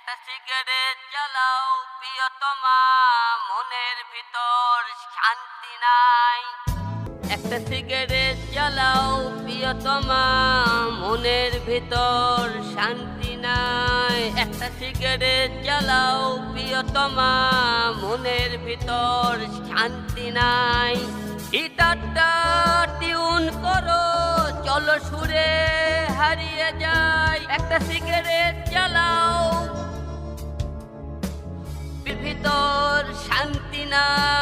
একটা সিগারেট জ্বালাও প্রিয়তমা, মনের ভিতর শান্তি নাই। একটা সিগারেট জ্বালাও প্রিয়তমা, মনের ভিতর শান্তি নাই। একটা সিগারেট জ্বালাও প্রিয়তমা, মনের ভিতর শান্তি নাই। গিটারটা টিউন করো, চলো সুরে হারিয়ে যাই। একটা সিগারেট জ্বালাও, ভিতর শান্তি নাই।